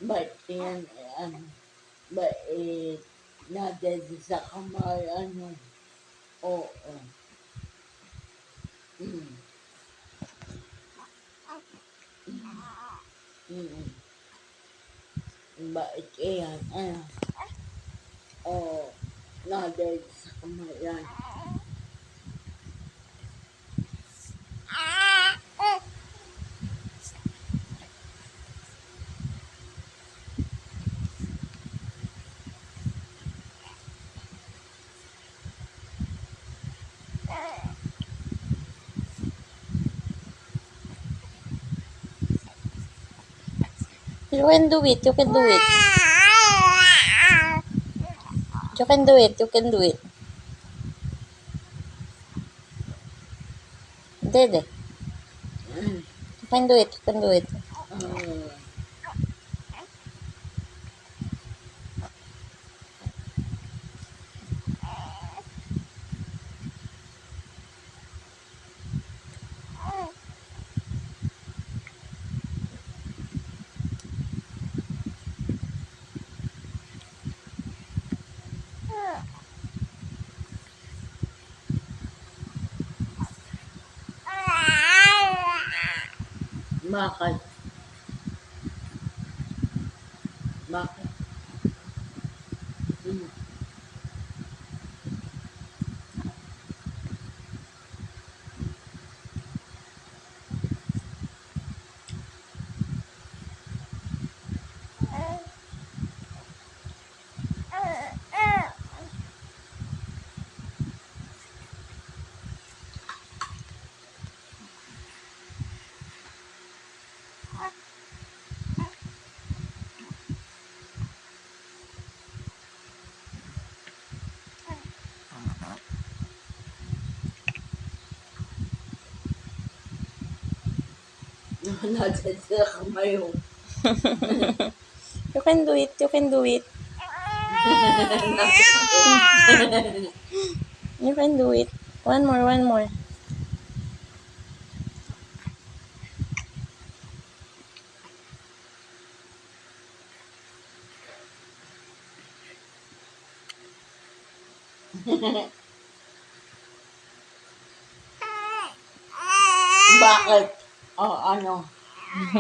Ba't yan, bait natin sa kamay, oo. Mm. Mm. Bait yan, oo. Natin sa kamay yan. You can do it. You can do it. You can do it. You can do it. Dede. You can do it. You can do it. Bakit? Bakit? Mm. Natin sa kamay mo. You can do it. You can do it. You can do it. One more. One more. Bakit? Oh, ano?